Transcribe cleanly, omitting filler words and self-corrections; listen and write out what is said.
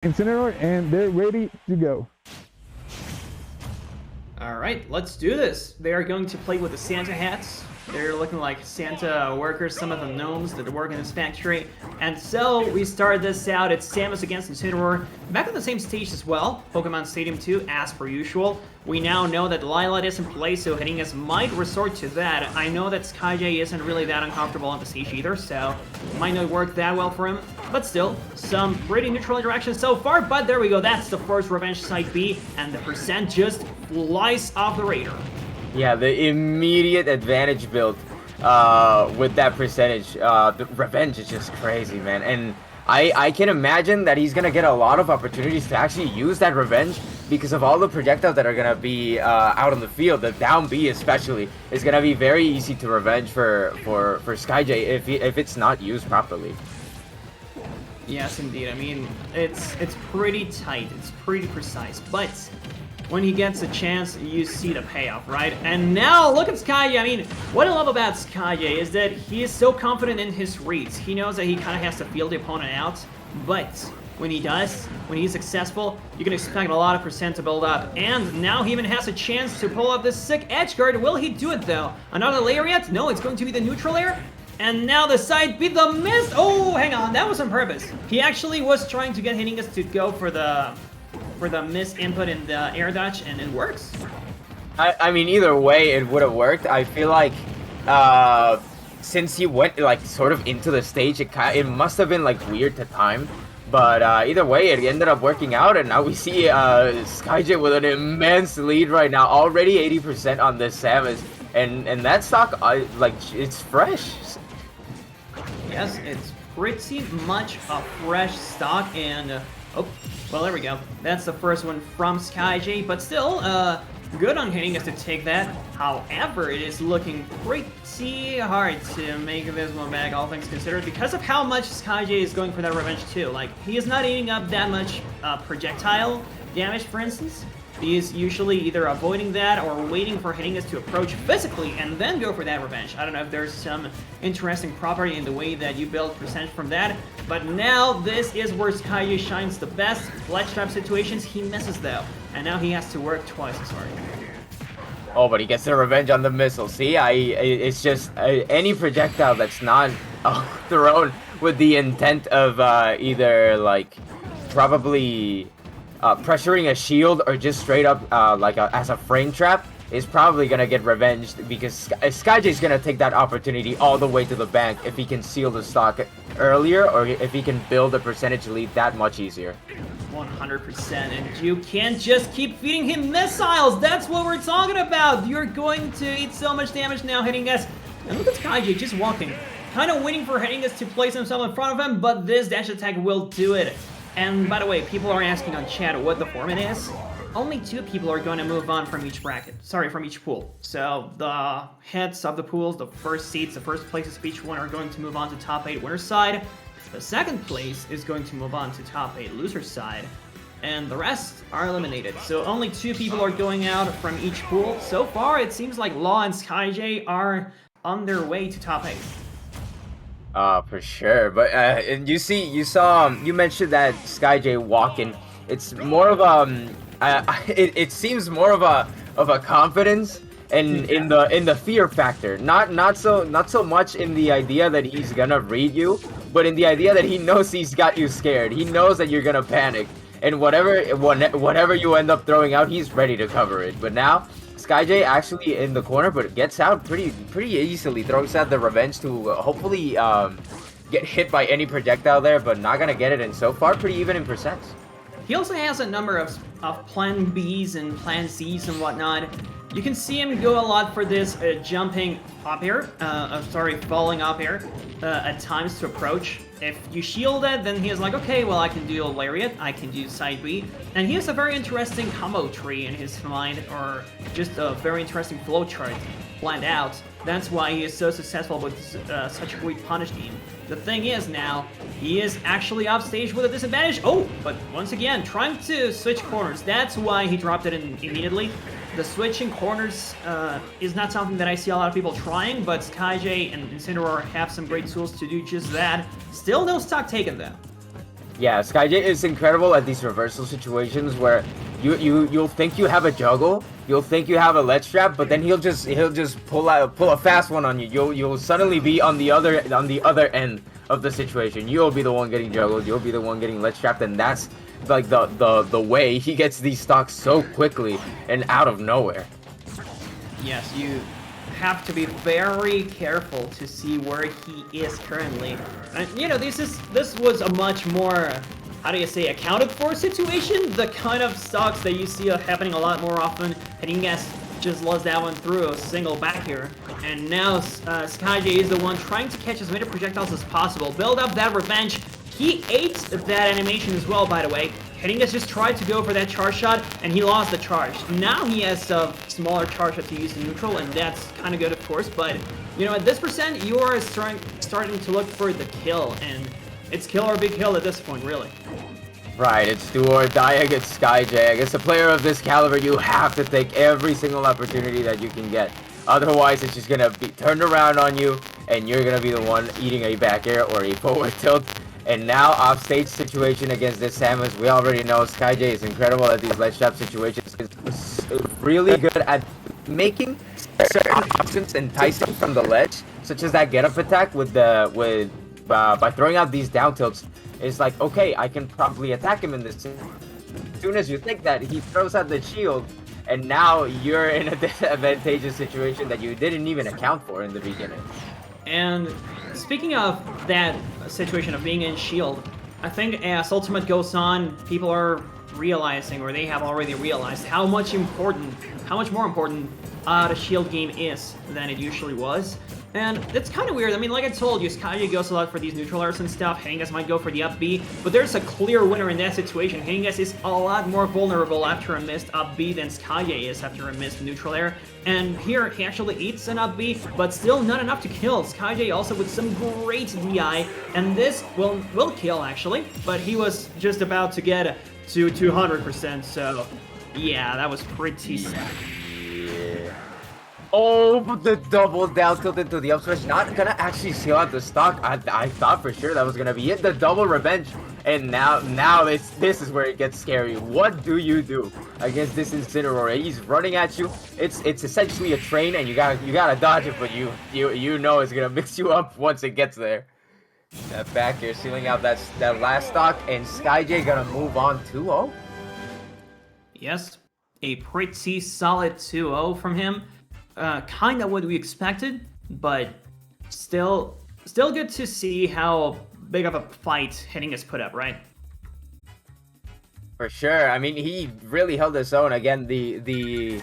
Incineroar, and they're ready to go. Alright, let's do this. They are going to play with the Santa hats. They're looking like Santa workers, some of the gnomes that work in this factory. And so, we start this out. It's Samus against Incineroar. Back on the same stage as well, Pokemon Stadium 2, as per usual. We now know that Lilat is in play, so Jeringas might resort to that. I know that Skyjay isn't really that uncomfortable on the stage either, so it might not work that well for him. But still, some pretty neutral interactions so far, but there we go. That's the first Revenge Side B, and the percent just flies off the radar. Yeah, the immediate advantage build with that percentage. The Revenge is just crazy, man. And I can imagine that he's going to get a lot of opportunities to actually use that Revenge because of all the projectiles that are going to be out on the field. The down B especially is going to be very easy to Revenge for Skyjay if it's not used properly. Yes, indeed. I mean, it's pretty tight. It's pretty precise. But when he gets a chance, you see the payoff, right? And now, look at Skyjay. I mean, what I love about Skyjay is that he is so confident in his reads. He knows that he kind of has to feel the opponent out. But when he does, when he's successful, you can expect a lot of percent to build up. And now he even has a chance to pull up this sick edge guard. Will he do it, though? Another layer yet? No, it's going to be the neutral layer. And now the side B, the miss. Oh, hang on, that was on purpose. He actually was trying to get Jeringas to go for the miss input in the air dodge, and it works. I mean, either way, it would have worked. I feel like since he went like sort of into the stage, it must have been like weird to time. But either way, it ended up working out, and now we see Skyjay with an immense lead right now, already 80% on this Samus, and that stock like it's fresh. Yes, it's pretty much a fresh stock, and oh, well, there we go. That's the first one from Skyjay, but still, good on Jeringas to take that. However, it is looking pretty hard to make this one back, all things considered, because of how much Skyjay is going for that Revenge too. Like, he is not eating up that much projectile damage, for instance. He is usually either avoiding that or waiting for Jeringas to approach physically and then go for that Revenge. I don't know if there's some interesting property in the way that you build percentage from that, but now this is where Skyjay shines the best. Ledge trap situations, he misses though, and now he has to work twice as hard. Oh, but he gets the Revenge on the missile. See, it's just any projectile that's not thrown with the intent of either like probably pressuring a shield or just straight up as a frame trap is probably gonna get revenged, because Skyjay's gonna take that opportunity all the way to the bank if he can seal the stock earlier, or if he can build a percentage lead that much easier. 100%, and you can't just keep feeding him missiles. That's what we're talking about. You're going to eat so much damage now, Jeringas. And look at Skyjay just walking, kind of waiting for Jeringas to place himself in front of him, but this dash attack will do it. And by the way, people are asking on chat what the format is. Only 2 people are going to move on from each bracket. Sorry, from each pool. So the heads of the pools, the first seeds, the first places of each one are going to move on to top 8 winner's side. The second place is going to move on to top 8 loser's side. And the rest are eliminated. So only 2 people are going out from each pool. So far, it seems like Law and Skyjay are on their way to top 8. For sure. But and you mentioned that Skyjay walking. It's more of it seems more of a confidence and in the fear factor. Not so much in the idea that he's gonna read you, but in the idea that he knows he's got you scared. He knows that you're gonna panic, and whatever you end up throwing out, he's ready to cover it. But now Skyjay actually in the corner, but gets out pretty easily. Throws out the Revenge to hopefully get hit by any projectile there, but not gonna get it. And so far, pretty even in percents. He also has a number of plan Bs and plan Cs and whatnot. You can see him go a lot for this jumping up air, falling up air at times to approach. If you shield it, then he is like, okay, well, I can do a Lariat, I can do side B, and he has a very interesting combo tree in his mind, or just a very interesting flowchart planned out. That's why he is so successful with such a great punish team. The thing is now, he is actually off stage with a disadvantage. Oh, but once again, trying to switch corners. That's why he dropped it in immediately. The switching corners is not something that I see a lot of people trying, but Skyjay and Incineroar have some great tools to do just that. Still no stock taken though. Yeah, Skyjay is incredible at these reversal situations where you'll think you have a juggle, you'll think you have a ledge trap, but then he'll just pull a fast one on you. You'll suddenly be on the other end of the situation. You'll be the one getting juggled, you'll be the one getting ledge trapped, and that's like the way he gets these stocks so quickly and out of nowhere. Yes, you have to be very careful to see where he is currently. And you know, this was a much more, how do you say, accounted for situation. The kind of stocks that you see happening a lot more often. Jeringas just lost that one through a single back here. And now Skyjay is the one trying to catch as many projectiles as possible. Build up that revenge. He ate that animation as well, by the way. Jeringas just tried to go for that charge shot, and he lost the charge. Now he has a smaller charge shot to use in neutral, and that's kind of good, of course. But, you know, at this percent, you are starting to look for the kill, and it's kill or big kill at this point, really. Right, it's do or die against Skyjay. Against a player of this caliber, you have to take every single opportunity that you can get. Otherwise, it's just gonna be turned around on you, and you're gonna be the one eating a back air or a forward tilt. And now, offstage situation against this Samus, we already know Skyjay is incredible at these ledge trap situations. He's really good at making certain options enticing from the ledge, such as that get-up attack by throwing out these down tilts. It's like, okay, I can probably attack him in this. As soon as you think that, he throws out the shield, and now you're in a disadvantageous situation that you didn't even account for in the beginning. And speaking of that situation of being in shield, I think as Ultimate goes on, people are realizing, or they have already realized, how much more important the shield game is than it usually was. And it's kind of weird. I mean, like I told you, Skyjay goes a lot for these neutral airs and stuff. Jeringas might go for the up B, but there's a clear winner in that situation. Jeringas is a lot more vulnerable after a missed up B than Skyjay is after a missed neutral air. And here, he actually eats an up B, but still not enough to kill. Skyjay also with some great DI, and this will kill, actually. But he was just about to get to 200%, so yeah, that was pretty sad. Yeah. Oh, but the double down tilt into the up smash, not gonna actually seal out the stock. I thought for sure that was gonna be it. The double revenge, and now this is where it gets scary. What do you do against this Incineroar? He's running at you. It's essentially a train, and you gotta dodge it, but you know it's gonna mix you up once it gets there. That back here sealing out that last stock, and Skyjay gonna move on 2-0. Yes, a pretty solid 2-0 from him. Kind of what we expected, but still good to see how big of a fight Jeringas put up, right? For sure. I mean, he really held his own. Again, the